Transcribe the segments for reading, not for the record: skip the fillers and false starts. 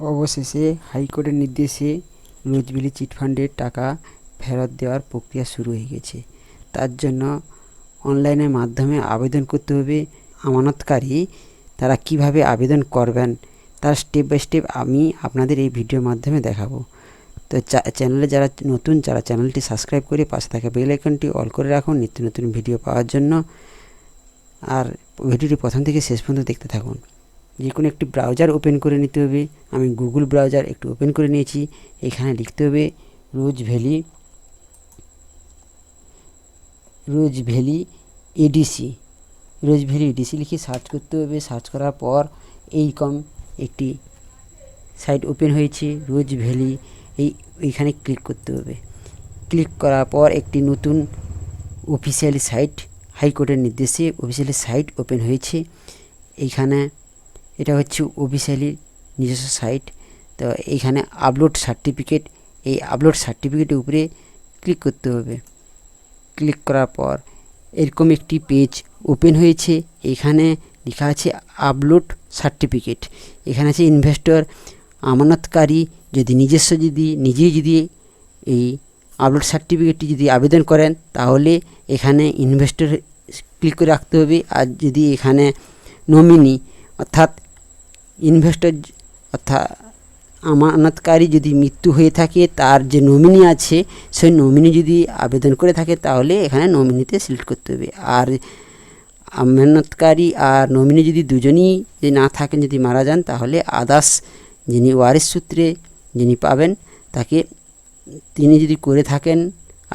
অবশেষে হাইকোর্টের নির্দেশে রোজভ্যালি চিটফান্ডের টাকা ফেরত দেওয়ার প্রক্রিয়া শুরু হয়ে গেছে। তার জন্য অনলাইনের মাধ্যমে আবেদন করতে হবে। আমানতকারী তারা কিভাবে আবেদন করবেন তার স্টেপ বাই স্টেপ আমি আপনাদের এই ভিডিওর মাধ্যমে দেখাবো। তো চ্যানেলে যারা নতুন যারা চ্যানেলটি সাবস্ক্রাইব করে পাশে থাকা বেল আইকনটি অল করে রাখুন নিত্য নতুন ভিডিও পাওয়ার জন্য। আর ভিডিওটি প্রথম থেকে শেষ পর্যন্ত দেখতে থাকুন। যে কোনো একটি ব্রাউজার ওপেন করে নিতে হবে। আমি গুগল ব্রাউজার একটু ওপেন করে নিয়েছি। এখানে লিখতে হবে রোজভ্যালি এডিসি লিখে সার্চ করতে হবে। সার্চ করার পর এইরকম একটি সাইট ওপেন হয়েছে রোজভ্যালি। এইখানে ক্লিক করতে হবে। ক্লিক করার পর একটি নতুন অফিসিয়ালি সাইট হাইকোর্টের নির্দেশে অফিসিয়ালি সাইট ওপেন হয়েছে। এইখানে এটা হচ্ছে অফিসিয়ালি নিজস্ব সাইট। তো এইখানে আপলোড সার্টিফিকেট, এই আপলোড সার্টিফিকেটের উপরে ক্লিক করতে হবে। ক্লিক করার পর এরকম একটি পেজ ওপেন হয়েছে। এখানে লেখা আছে আপলোড সার্টিফিকেট। এখানে আছে ইনভেস্টর। আমানতকারী যদি নিজেই যদি এই আপলোড সার্টিফিকেটটি যদি আবেদন করেন তাহলে এখানে ইনভেস্টর ক্লিক করে রাখতে হবে। আর যদি এখানে নমিনি অর্থাৎ ইনভেস্টর অর্থাৎ আমানতকারী যদি মৃত্যু হয়ে থাকে তার যে নমিনি আছে সেই নমিনি যদি আবেদন করে থাকে তাহলে এখানে নমিনিতে সিলেক্ট করতে হবে। আর আমানতকারী আর নমিনি যদি দুজনই যদি না থাকেন, যদি মারা যান, তাহলে আদার্স যিনি ওয়ারিশ সূত্রে যিনি পাবেন তাকে তিনি যদি করে থাকেন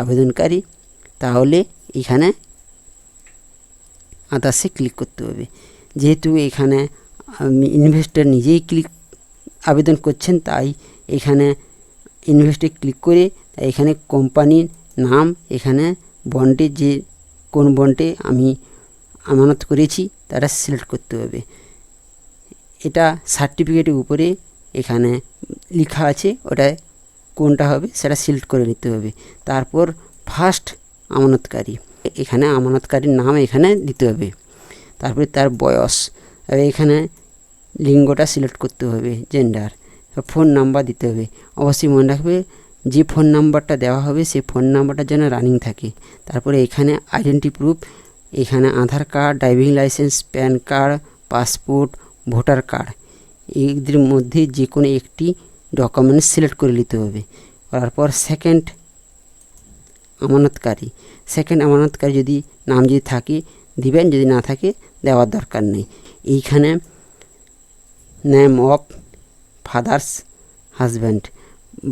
আবেদনকারী তাহলে এখানে আদার্সে ক্লিক করতে হবে। যেহেতু এখানে ইনভেস্টর নিজেই আবেদন করছেন তাই এখানে ইনভেস্টে ক্লিক করে এখানে কোম্পানির নাম, এখানে বন্ডে যে কোন বন্ডে আমি আমানত করেছি তারা সিলেক্ট করতে হবে। এটা সার্টিফিকেটের উপরে এখানে লেখা আছে, ওটা কোনটা হবে সেটা সিলেক্ট করে নিতে হবে। তারপর ফার্স্ট আমানতকারী, এখানে আমানতকারীর নাম এখানে দিতে হবে। তারপরে তার বয়স, এখানে লিঙ্গটা সিলেক্ট করতে হবে, জেন্ডার। ফোন নাম্বার দিতে হবে। অবশ্যই মনে রাখবে যে ফোন নাম্বারটা দেওয়া হবে সেই ফোন নাম্বারটা যেন রানিং থাকে। তারপরে এখানে আইডেন্টি প্রুফ, এখানে Aadhaar card, driving licence, PAN card, passport, voter card, এদের মধ্যে যে কোনো একটি ডকুমেন্টস সিলেক্ট করে নিতে হবে। করার পর সেকেন্ড আমানতকারী যদি নাম যদি থাকে দিবেন, যদি না থাকে দেওয়ার দরকার নেই। এইখানে নেম অফ ফাদার্স হাজব্যান্ড,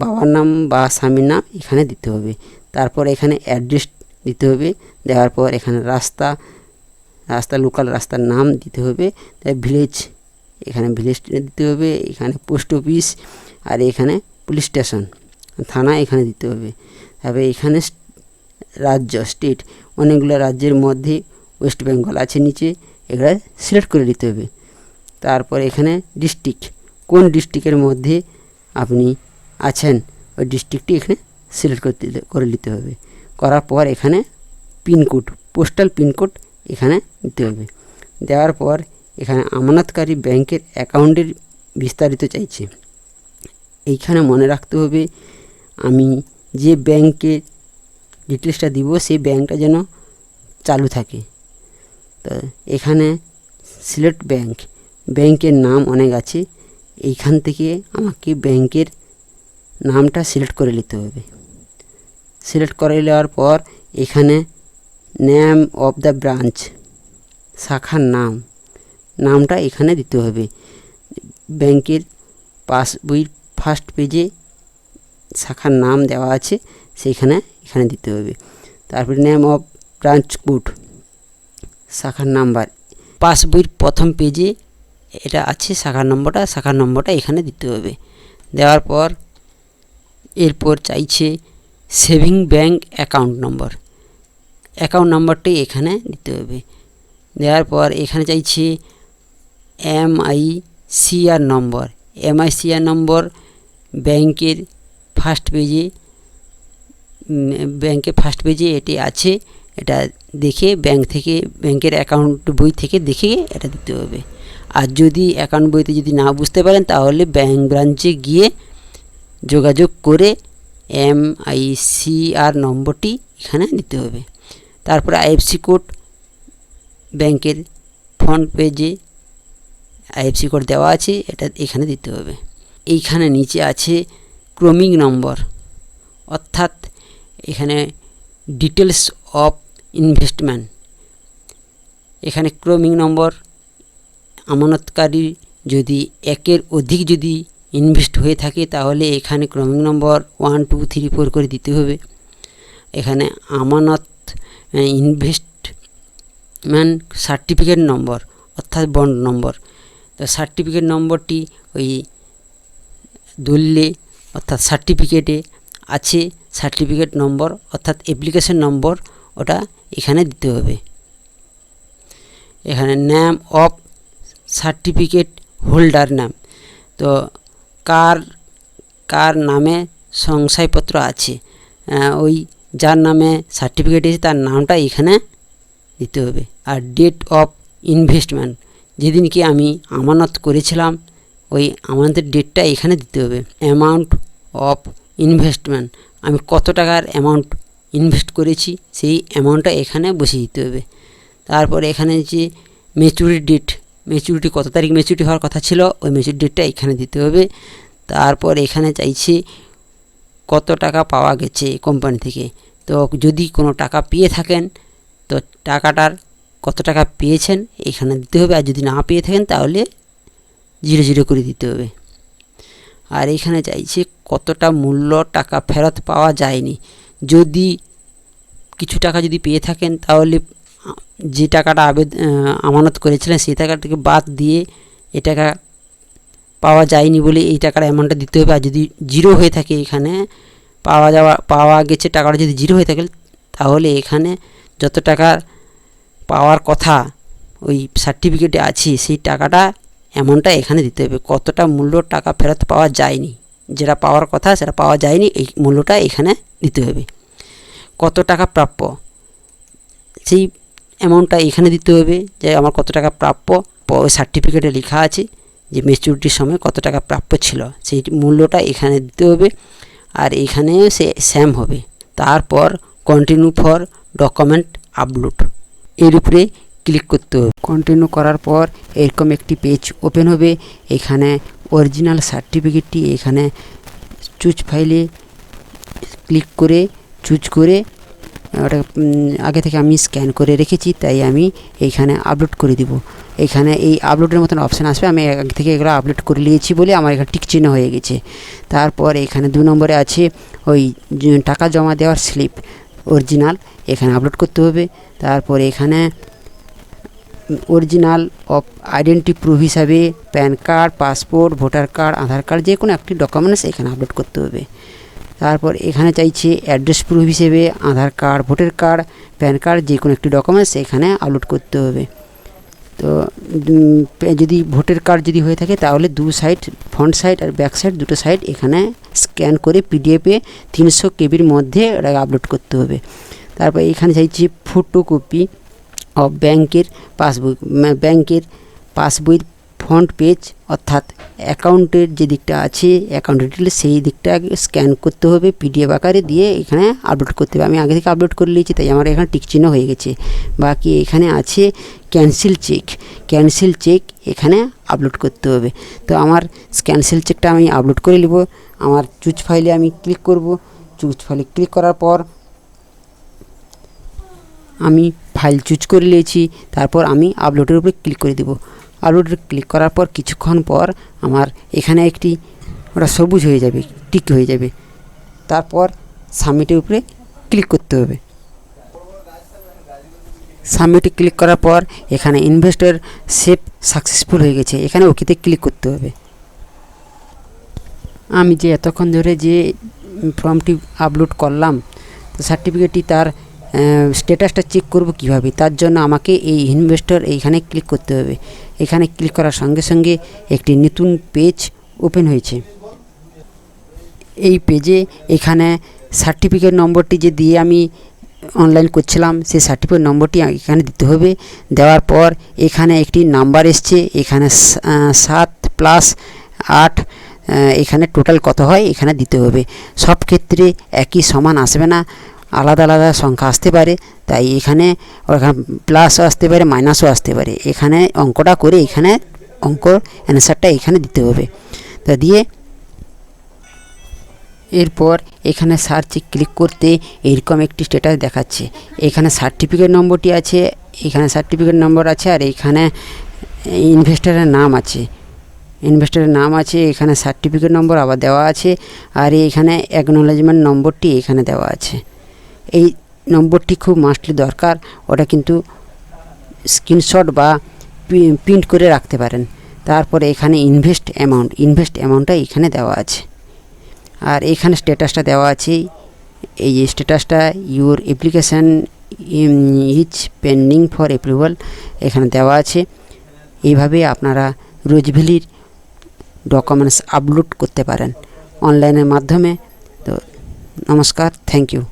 বাবার নাম বা স্বামীর নাম এখানে দিতে হবে। তারপর এখানে অ্যাড্রেস দিতে হবে। দেওয়ার পর এখানে রাস্তা লোকাল রাস্তার নাম দিতে হবে। তাই ভিলেজ, এখানে ভিলেজ দিতে হবে। এখানে পোস্ট অফিস, আর এখানে পুলিশ স্টেশন থানা এখানে দিতে হবে। তারপরে এখানে রাজ্য, স্টেট, অনেকগুলো রাজ্যের মধ্যে ওয়েস্ট বেঙ্গল আছে নিচে, এগুলো সিলেক্ট করে দিতে হবে। তারপর এখানে ডিস্ট্রিক্ট, কোন ডিস্ট্রিক্টের মধ্যে আপনি আছেন ওই ডিস্ট্রিক্টটি এখানে সিলেক্ট করে নিতে হবে। করার পর এখানে পিনকোড, পোস্টাল পিনকোড এখানে দিতে হবে। দেওয়ার পর এখানে আমানতকারী ব্যাংকের অ্যাকাউন্টের বিস্তারিত চাইছে। এইখানে মনে রাখতে হবে আমি যে ব্যাংকে ডিটেলসটা দিব সেই ব্যাংকটা যেন চালু থাকে। তো এখানে সিলেক্ট ব্যাংকের নাম অনেক আছে, এইখান থেকে আমাকে ব্যাংকের নামটা সিলেক্ট করে নিতে হবে। সিলেক্ট করে নেওয়ার পর এখানে নেম অফ দ্য ব্রাঞ্চ, শাখার নামটা এখানে দিতে হবে। ব্যাংকের পাসবইয়ের ফার্স্ট পেজে শাখার নাম দেওয়া আছে এখানে দিতে হবে। তারপরে নেম অফ ব্রাঞ্চ কোড, শাখার নাম্বার, পাসবইয়ের প্রথম পেজে এটা আছে শাখার নম্বরটা এখানে দিতে হবে। দেওয়ার পর এরপর চাইছে সেভিং ব্যাংক অ্যাকাউন্ট নম্বরটি এখানে দিতে হবে। দেওয়ার পর এখানে চাইছে MICR নম্বর ব্যাংকের ফার্স্ট পেজে এটি আছে, এটা দেখে ব্যাংকের অ্যাকাউন্ট বই থেকে দেখে এটা দিতে হবে। আর যদি অ্যাকাউন্ট বইতে যদি না বুঝতে পারেন তাহলে ব্যাংক ব্রাঞ্চে গিয়ে যোগাযোগ করে MICR নম্বরটি এখানে দিতে হবে। তারপরে IFSC কোড ব্যাংকের ফ্রন্ট পেজে IFSC কোড দেওয়া আছে, এটা এখানে দিতে হবে। এইখানে নিচে আছে ক্রমিক নম্বর, অর্থাৎ এখানে ডিটেলস অফ ইনভেস্টমেন্ট। এখানে ক্রমিক নম্বর আমানতকারী যদি একের অধিক যদি ইনভেস্ট হয়ে থাকে তাহলে এখানে ক্রমিক নম্বর 1 2 3 4 করে দিতে হবে। এখানে আমানত ইনভেস্টমেন্ট সার্টিফিকেট নম্বর অর্থাৎ বন্ড নম্বর, তো সার্টিফিকেট নম্বরটি ওই দলিলে অর্থাৎ সার্টিফিকেটে আছে, সার্টিফিকেট নম্বর অর্থাৎ অ্যাপ্লিকেশন নম্বর ওটা এখানে দিতে হবে। এখানে নেম অফ সার্টিফিকেট হোল্ডার নাম, তো কার নামে শংসাপত্র আছে, ওই যার নামে সার্টিফিকেট আছে তার নামটা এখানে দিতে হবে। আর ডেট অফ ইনভেস্টমেন্ট, যেদিনকে আমি আমানত করেছিলাম ওই আমানতের ডেটটা এখানে দিতে হবে। অ্যামাউন্ট অফ ইনভেস্টমেন্ট, আমি কত টাকার অ্যামাউন্ট ইনভেস্ট করেছি সেই অ্যামাউন্টটা এখানে বসিয়ে দিতে হবে। তারপর এখানে যে ম্যাচুরিটি ডেট, ম্যাচুরিটি কত তারিখ ম্যাচুরিটি হওয়ার কথা ছিল ওই ম্যাচুরিটি ডেটটা এখানে দিতে হবে। তারপর এখানে চাইছে কত টাকা পাওয়া গেছে কোম্পানি থেকে, তো যদি কোনো টাকা পেয়ে থাকেন তো টাকাটার কত টাকা পেয়েছেন এখানে দিতে হবে, আর যদি না পেয়ে থাকেন তাহলে 0 0 করে দিতে হবে। আর এখানে চাইছে কতটা মূল্য টাকা ফেরত পাওয়া যায়নি, যদি কিছু টাকা যদি পেয়ে থাকেন তাহলে যে টাকাটা আমানত করেছিলেন সেই টাকাটাকে বাদ দিয়ে এ টাকা পাওয়া যায়নি বলে এই টাকার অ্যামাউন্টটা দিতে হবে। আর যদি 0 হয়ে থাকে এখানে পাওয়া গেছে টাকাটা যদি 0 হয়ে থাকে তাহলে এখানে যত টাকা পাওয়ার কথা ওই সার্টিফিকেটে আছে সেই টাকাটা অ্যামাউন্টটা এখানে দিতে হবে। কতটা মূল্য টাকা ফেরত পাওয়া যায়নি, যেটা পাওয়ার কথা সেটা পাওয়া যায়নি এই মূল্যটা এখানে দিতে হবে। কত টাকা প্রাপ্য সেই অ্যামাউন্টটা এখানে দিতে হবে, যে আমার কত টাকা প্রাপ্য ওই সার্টিফিকেটে লেখা আছে যে ম্যাচুরিটির সময় কত টাকা প্রাপ্য ছিল সেই মূল্যটা এখানে দিতে হবে। আর এখানেও সেম হবে। তারপর কন্টিনিউ ফর ডকুমেন্ট আপলোড এর উপরে ক্লিক করতে হবে। কন্টিনিউ করার পর এরকম একটি পেজ ওপেন হবে। এখানে অরিজিনাল সার্টিফিকেটটি এখানে চুজ ফাইলে ক্লিক করে চুজ করে ওটা আগে থেকে আমি স্ক্যান করে রেখেছি তাই আমি এইখানে আপলোড করে দিব। এখানে এই আপলোডের মতন অপশান আসবে, আমি আগে থেকে এগুলো আপলোড করে নিয়েছি বলে আমার এখানে টিক চিহ্ন হয়ে গেছে। তারপর এখানে 2 নম্বরে আছে ওই টাকা জমা দেওয়ার স্লিপ অরিজিনাল, এখানে আপলোড করতে হবে। তারপর এখানে অরিজিনাল অফ আইডেন্টি প্রুফ হিসাবে PAN card, passport, voter card, Aadhaar card যে কোনো একটি ডকুমেন্টস এখানে আপলোড করতে হবে। তারপর এখানে চাইছে অ্যাড্রেস প্রুফ হিসেবে Aadhaar card, voter card, PAN card যে কোনো একটি ডকুমেন্টস এখানে আপলোড করতে হবে। তো যদি ভোটার কার্ড যদি হয়ে থাকে তাহলে 2 সাইড ফ্রন্ট সাইড আর ব্যাক সাইড দুটো সাইড এখানে স্ক্যান করে পিডিএফে 300 কেবির মধ্যে ওটাকে আপলোড করতে হবে। তারপর এখানে চাইছি ফটোকপি অফ ব্যাংকের পাসবইয়ের ফ্রন্ট পেজ অর্থাৎ অ্যাকাউন্টের যে দিকটা আছে অ্যাকাউন্ট ডিটেলস সেই দিকটা স্ক্যান করতে হবে, পিডিএফ আকারে দিয়ে এখানে আপলোড করতে হবে। আমি আগে থেকে আপলোড করে নিয়েছি তাই আমার এখানে টিক চিহ্ন হয়ে গেছে। বাকি এখানে আছে ক্যান্সেল চেক এখানে আপলোড করতে হবে। তো আমার ক্যান্সেল চেকটা আমি আপলোড করে নেব। আমার চুজ ফাইলে আমি ক্লিক করব। চুজ ফাইলে ক্লিক করার পর আমি ফাইল চুজ করে নিয়েছি। তারপর আমি আপলোডের উপরে ক্লিক করে দেব। আপলোডে ক্লিক করার পর কিছুক্ষণ পর আমার এখানে একটি ওটা সবুজ হয়ে যাবে, টিক হয়ে যাবে। তারপর সাবমিটের উপরে ক্লিক করতে হবে। সাবমিটে ক্লিক করার পর এখানে ইনভেস্টর সেভ সাকসেসফুল হয়ে গেছে, এখানে ওকেতে ক্লিক করতে হবে। আমি যে এতক্ষণ ধরে যে ফর্মটি আপলোড করলাম সার্টিফিকেটটি তার স্ট্যাটাসটা চেক করব কিভাবে, তার জন্য আমাকে এই ইনভেস্টর এইখানে ক্লিক করতে হবে। এখানে ক্লিক করার সঙ্গে সঙ্গে একটি নতুন পেজ ওপেন হয়েছে। এই পেজে এখানে সার্টিফিকেট নম্বরটি যে দিয়ে আমি অনলাইন করছিলাম সেই সার্টিফিকেট নম্বরটি এখানে দিতে হবে। দেওয়ার পর এখানে একটি নাম্বার এসছে, এখানে 7+8 এখানে টোটাল কত হয় এখানে দিতে হবে। সব ক্ষেত্রে একই সমান আসবে না, আলাদা আলাদা সংখ্যা আসতে পারে, তাই এখানে প্লাসও আসতে পারে মাইনাসও আসতে পারে। এখানে অঙ্কটা করে এখানে অ্যান্সারটা এখানে দিতে হবে। তা দিয়ে এরপর এখানে সার্চে ক্লিক করতে এইরকম একটি স্ট্যাটাস দেখাচ্ছে। এখানে সার্টিফিকেট নম্বরটি আছে, এখানে সার্টিফিকেট নম্বর আছে, আর এখানে ইনভেস্টরের নাম আছে, এখানে সার্টিফিকেট নম্বর আবার দেওয়া আছে, আর এখানে অ্যাকনোলেজমেন্ট নম্বরটি এখানে দেওয়া আছে। এই নম্বরটি খুব মাস্টলি দরকার, ওটা কিন্তু স্ক্রিনশট বা প্রিন্ট করে রাখতে পারেন। তারপরে এখানে ইনভেস্ট অ্যামাউন্টটা এখানে দেওয়া আছে, আর এখানে স্ট্যাটাসটা দেওয়া আছে। এই যে স্ট্যাটাসটা your application is pending for approval এখানে দেওয়া আছে। এইভাবে আপনারা রোজভ্যালির ডকুমেন্টস আপলোড করতে পারেন অনলাইনের মাধ্যমে। তো নমস্কার, থ্যাংক ইউ।